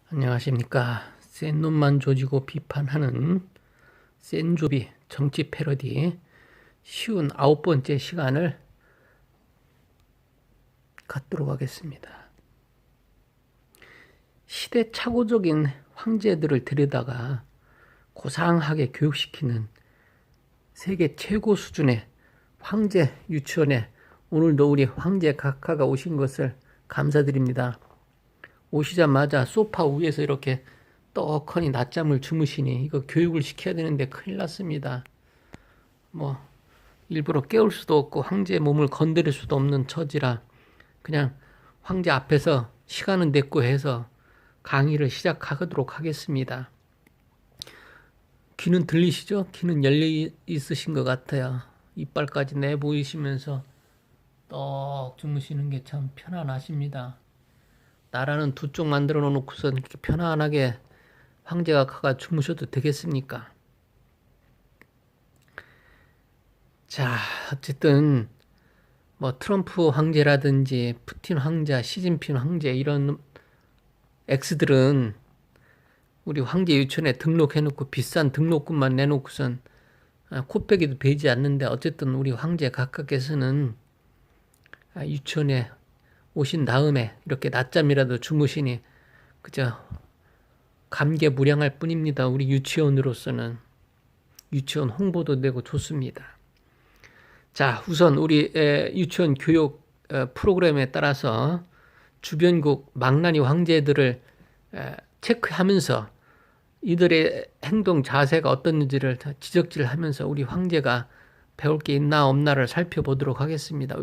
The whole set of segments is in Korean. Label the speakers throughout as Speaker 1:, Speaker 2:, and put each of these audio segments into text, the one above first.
Speaker 1: 안녕하십니까. 센 놈만 조지고 비판하는 센조비 정치 패러디 쉬운 9번째 시간을 갖도록 하겠습니다. 시대착오적인 황제들을 들여다가 고상하게 교육시키는 세계 최고 수준의 황제 유치원에 오늘도 우리 황제 각하가 오신 것을 감사드립니다. 오시자마자 소파 위에서 이렇게 떡하니 낮잠을 주무시니 이거 교육을 시켜야 되는데 큰일 났습니다. 일부러 깨울 수도 없고 황제의 몸을 건드릴 수도 없는 처지라 그냥 황제 앞에서 시간은 됐고 해서 강의를 시작하도록 하겠습니다. 귀는 들리시죠? 귀는 열려 있으신 것 같아요. 이빨까지 내보이시면서 떡 주무시는 게 참 편안하십니다. 나라는 두 쪽 만들어 놓고서 이렇게 편안하게 황제각하가 주무셔도 되겠습니까? 자, 어쨌든 트럼프 황제라든지 푸틴 황제, 시진핑 황제 이런 X들은 우리 황제 유치원에 등록해놓고 비싼 등록금만 내놓고선 코빼기도 베지 않는데 어쨌든 우리 황제 각하께서는 유치원에 오신 다음에 이렇게 낮잠이라도 주무시니 그저 감개무량할 뿐입니다. 우리 유치원으로서는 유치원 홍보도 되고 좋습니다. 자, 우선 우리 유치원 교육 프로그램에 따라서 주변국 망나니 황제들을 체크하면서 이들의 행동 자세가 어떤지를 지적질하면서 우리 황제가 배울 게 있나 없나를 살펴보도록 하겠습니다.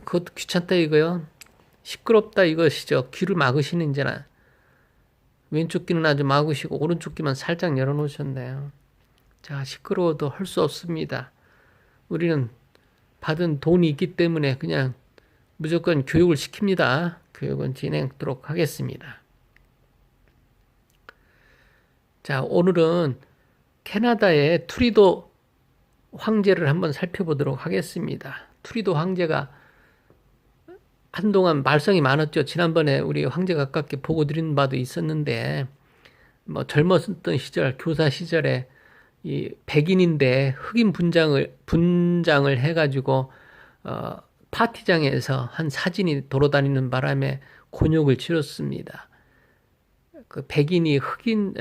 Speaker 1: 그것도 귀찮다 이거요. 시끄럽다 이것이죠. 귀를 막으시는지나 왼쪽 귀는 아주 막으시고 오른쪽 귀만 살짝 열어놓으셨네요. 자, 시끄러워도 할 수 없습니다. 우리는 받은 돈이 있기 때문에 그냥 무조건 교육을 시킵니다. 교육은 진행하도록 하겠습니다. 자, 오늘은 캐나다의 트루도 황제를 한번 살펴보도록 하겠습니다. 트루도 황제가 한동안 말썽이 많았죠. 지난번에 우리 황제 가깝게 보고 드린 바도 있었는데 젊었던 시절 교사 시절에 이 백인인데 흑인 분장을 해가지고 파티장에서 한 사진이 돌아다니는 바람에 곤욕을 치렀습니다. 그 백인이 흑인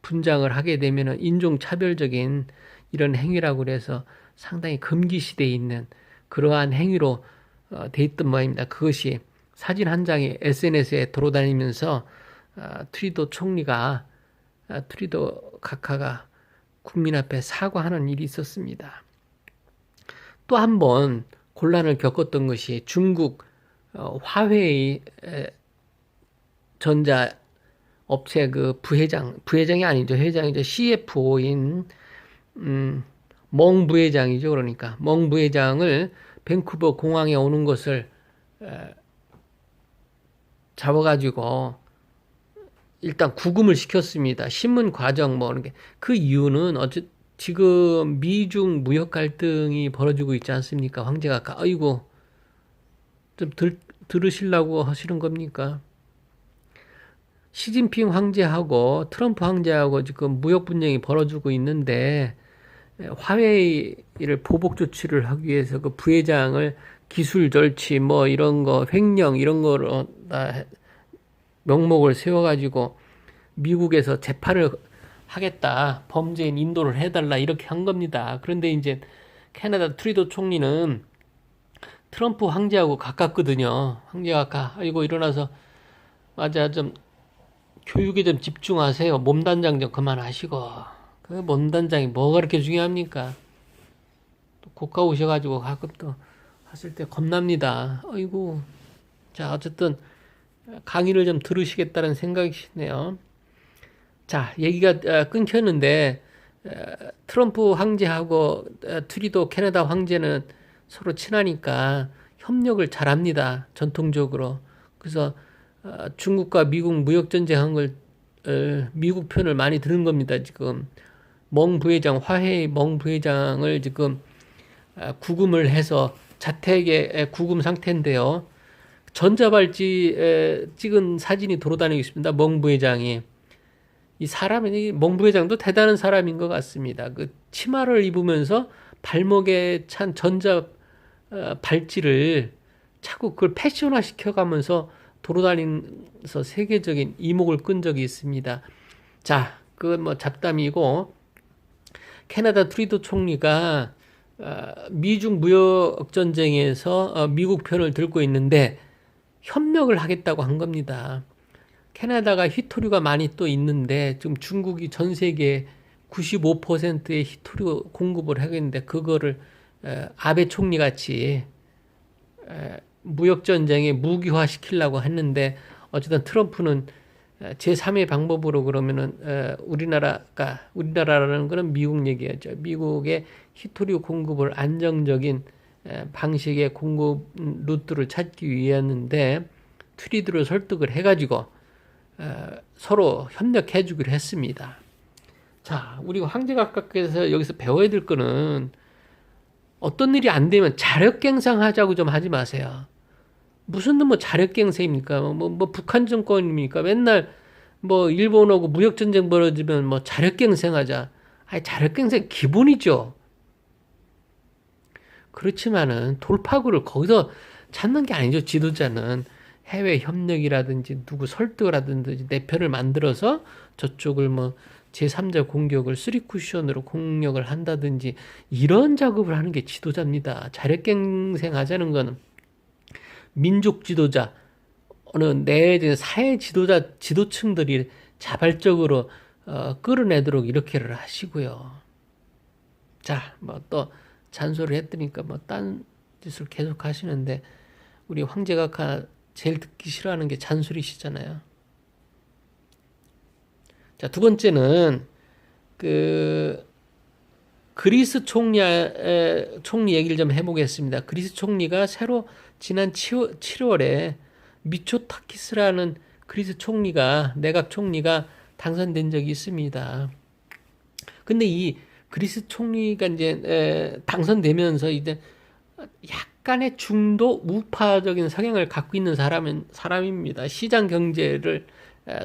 Speaker 1: 분장을 하게 되면은 인종차별적인 이런 행위라고 그래서 상당히 금기시되어 있는 그러한 행위로 돼 있던 모양입니다. 그것이 사진 한 장이 SNS에 돌아다니면서 트루도 각하가 국민 앞에 사과하는 일이 있었습니다. 또 한 번 곤란을 겪었던 것이 중국 화웨이 전자 업체 그 부회장이 아니죠. 회장이죠. CFO인 멍 부회장이죠. 그러니까 멍 부회장을 밴쿠버 공항에 오는 것을 잡아가지고 일단 구금을 시켰습니다. 신문 과정 이런 게. 그 이유는 지금 미중 무역 갈등이 벌어지고 있지 않습니까? 황제가 아이고 좀 들으시려고 하시는 겁니까? 시진핑 황제하고 트럼프 황제하고 지금 무역 분쟁이 벌어지고 있는데 화웨이를 보복 조치를 하기 위해서 그 부회장을 기술 절취 이런 거 횡령 이런 거로 다 명목을 세워가지고 미국에서 재판을 하겠다. 범죄인 인도를 해달라 이렇게 한 겁니다. 그런데 이제 캐나다 트루도 총리는 트럼프 황제하고 가깝거든요. 황제가 아이고 일어나서 맞아 좀 교육에 좀 집중하세요. 몸단장 좀 그만하시고. 그 몸단장이 뭐가 그렇게 중요합니까? 또 고가 오셔가지고 가끔 또 하실 때 겁납니다. 아이고. 자, 어쨌든 강의를 좀 들으시겠다는 생각이시네요. 자, 얘기가 끊겼는데 트럼프 황제하고 트루도 캐나다 황제는 서로 친하니까 협력을 잘합니다. 전통적으로. 그래서 중국과 미국 무역 전쟁한 걸 미국 편을 많이 드는 겁니다. 지금 화웨이 멍 부회장을 지금 구금을 해서 자택에 구금 상태인데요. 전자발찌 찍은 사진이 돌아다니고 있습니다. 멍 부회장이. 이 사람이, 멍 부회장도 대단한 사람인 것 같습니다. 그 치마를 입으면서 발목에 찬 전자 발찌를 자꾸 그걸 패션화 시켜가면서 돌아다니면서 세계적인 이목을 끈 적이 있습니다. 자, 그건 뭐 잡담이고, 캐나다 트루도 총리가 미중 무역 전쟁에서 미국 편을 들고 있는데 협력을 하겠다고 한 겁니다. 캐나다가 히토류가 많이 또 있는데 지금 중국이 전 세계 95%의 히토류 공급을 하겠는데 그거를 아베 총리 같이 무역 전쟁에 무기화 시키려고 했는데 어쨌든 트럼프는 제3의 방법으로 그러면은 우리나라라는 거는 미국 얘기하죠. 미국의 히토류 공급을 안정적인 방식의 공급 루트를 찾기 위했는데 트리드를 설득을 해가지고 서로 협력해 주기로 했습니다. 자, 우리 황제각각께서 여기서 배워야 될 거는 어떤 일이 안 되면 자력갱생하자고 좀 하지 마세요. 무슨 뭐 자력갱생입니까? 뭐 북한 정권입니까? 맨날 뭐 일본하고 무역전쟁 벌어지면 뭐 자력갱생하자. 아니, 자력갱생 기본이죠. 그렇지만은 돌파구를 거기서 찾는 게 아니죠. 지도자는 해외 협력이라든지 누구 설득을 하든지 내 편을 만들어서 저쪽을 뭐 제3자 공격을 3쿠션으로 공격을 한다든지 이런 작업을 하는 게 지도자입니다. 자력갱생 하자는 거는 민족 지도자, 어느 내 사회 지도자, 지도층들이 자발적으로 끌어내도록 이렇게를 하시고요. 자, 뭐 또 잔소리를 했더니까 뭐 딴 짓을 계속 하시는데 우리 황제각하 제일 듣기 싫어하는 게 잔소리시잖아요. 자, 두 번째는 그리스 총리 얘기를 좀 해보겠습니다. 그리스 총리가 새로 지난 7월에 미초타키스라는 그리스 총리가, 내각 총리가 당선된 적이 있습니다. 근데 이 그리스 총리가 이제 당선되면서 이제 약간의 중도 우파적인 성향을 갖고 있는 사람입니다. 시장 경제를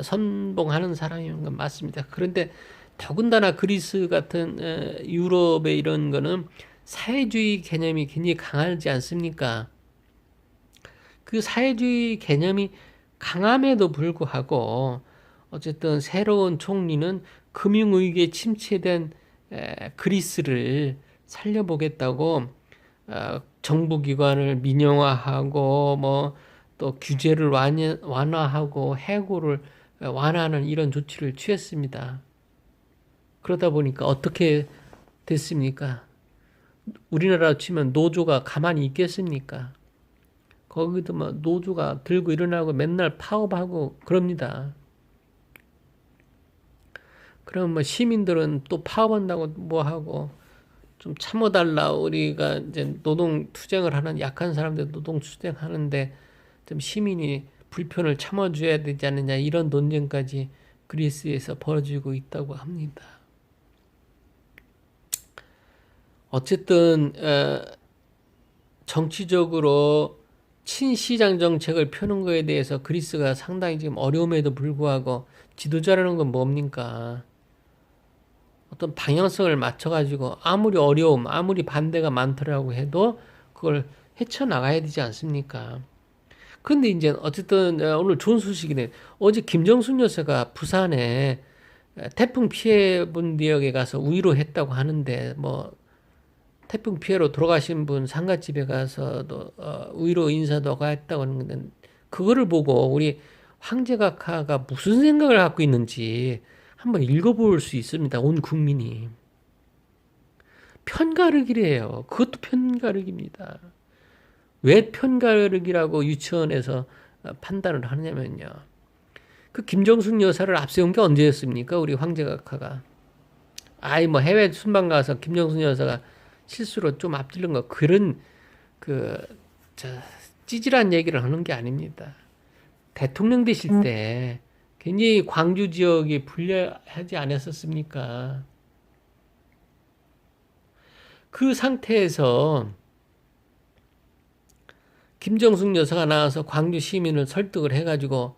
Speaker 1: 선봉하는 사람인 건 맞습니다. 그런데 더군다나 그리스 같은 유럽의 이런 거는 사회주의 개념이 굉장히 강하지 않습니까? 그 사회주의 개념이 강함에도 불구하고 어쨌든 새로운 총리는 금융위기에 침체된 그리스를 살려보겠다고 정부기관을 민영화하고 뭐 또 규제를 완화하고 해고를 완화하는 이런 조치를 취했습니다. 그러다 보니까 어떻게 됐습니까? 우리나라 치면 노조가 가만히 있겠습니까? 거기도 뭐 노조가 들고 일어나고 맨날 파업하고 그럽니다. 그럼 뭐 시민들은 또 파업한다고 뭐 하고 좀 참아달라. 우리가 이제 노동 투쟁을 하는 약한 사람들 노동 투쟁하는데 좀 시민이 불편을 참아줘야 되지 않느냐 이런 논쟁까지 그리스에서 벌어지고 있다고 합니다. 어쨌든 정치적으로 친시장 정책을 펴는 거에 대해서 그리스가 상당히 지금 어려움에도 불구하고 지도자라는 건 뭡니까? 어떤 방향성을 맞춰가지고 아무리 어려움, 아무리 반대가 많더라고 해도 그걸 헤쳐나가야 되지 않습니까? 근데 이제 어쨌든 오늘 좋은 소식이네. 어제 김정숙 여사가 부산에 태풍 피해본 지역에 가서 위로했다고 하는데 뭐 태풍 피해로 돌아가신 분 상가집에 가서도 위로 인사도 하고 했다고 하는 건데 그거를 보고 우리 황제각하가 무슨 생각을 갖고 있는지 한번 읽어볼 수 있습니다. 온 국민이. 편가르기래요. 그것도 편가르기입니다. 왜 편가르기라고 유치원에서 판단을 하냐면요. 그 김정숙 여사를 앞세운 게 언제였습니까? 우리 황제각하가. 아이 뭐 해외 순방 가서 김정숙 여사가 실수로 좀 앞질른 거 그런 찌질한 얘기를 하는 게 아닙니다. 대통령 되실 때 굉장히 광주 지역이 불리하지 않았었습니까? 그 상태에서 김정숙 여사가 나와서 광주 시민을 설득을 해가지고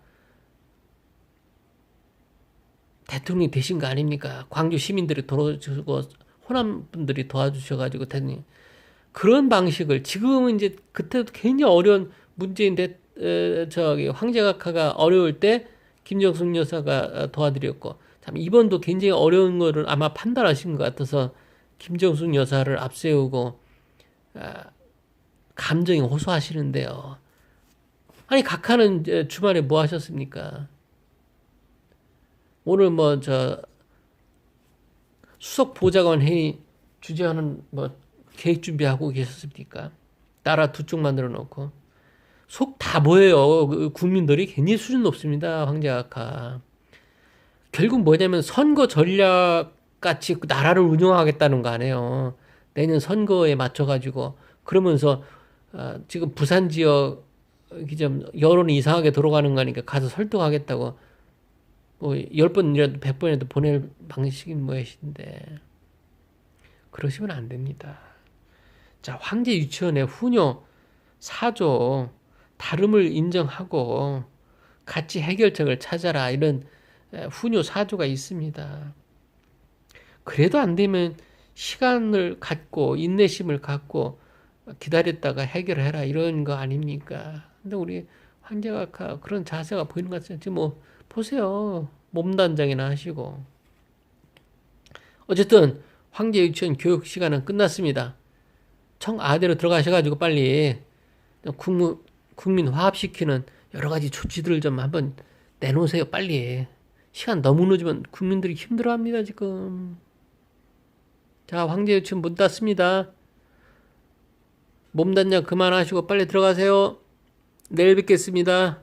Speaker 1: 대통령이 되신 거 아닙니까? 광주 시민들이 도와주고 호남 분들이 도와주셔가지고 대통령 그런 방식을 지금은 이제 그때도 굉장히 어려운 문재인 황제각하가 어려울 때 김정숙 여사가 도와드렸고 참 이번도 굉장히 어려운 거를 아마 판단하신 것 같아서 김정숙 여사를 앞세우고 감정이 호소하시는데요. 아니 각하는 주말에 뭐 하셨습니까? 오늘 수석 보좌관 회의 주재하는 계획 준비하고 계셨습니까? 나라 두 쪽 만들어 놓고 속 다 뭐예요? 국민들이 굉장히 수준 높습니다. 황제각하. 결국 뭐냐면 선거 전략 같이 나라를 운영하겠다는 거 아니에요. 내년 선거에 맞춰가지고 그러면서 지금 부산 지역 좀 여론이 이상하게 돌아가는 거니까 가서 설득하겠다고 10번이라도 100번이라도 보낼 방식인 무엇인데 그러시면 안 됩니다. 자, 황제 유치원의 후녀 사조 다름을 인정하고 같이 해결책을 찾아라 이런 후녀 사조가 있습니다. 그래도 안 되면 시간을 갖고 인내심을 갖고 기다렸다가 해결해라 이런 거 아닙니까? 근데 우리 황제각하 그런 자세가 보이는 것 같아요. 지금 보세요. 몸단장이나 하시고. 어쨌든 황제 유치원 교육 시간은 끝났습니다. 청아대로 들어가셔가지고 빨리 국민 화합시키는 여러 가지 조치들을 좀 한번 내놓으세요. 빨리. 시간 너무 늦으면 국민들이 힘들어합니다. 지금. 자, 황제 유치원 문 닫습니다. 몸단장 그만하시고 빨리 들어가세요. 내일 뵙겠습니다.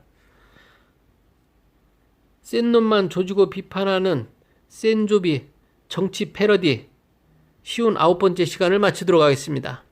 Speaker 1: 센 놈만 조지고 비판하는 센조비 정치 패러디 쉬운 9번째 시간을 마치도록 하겠습니다.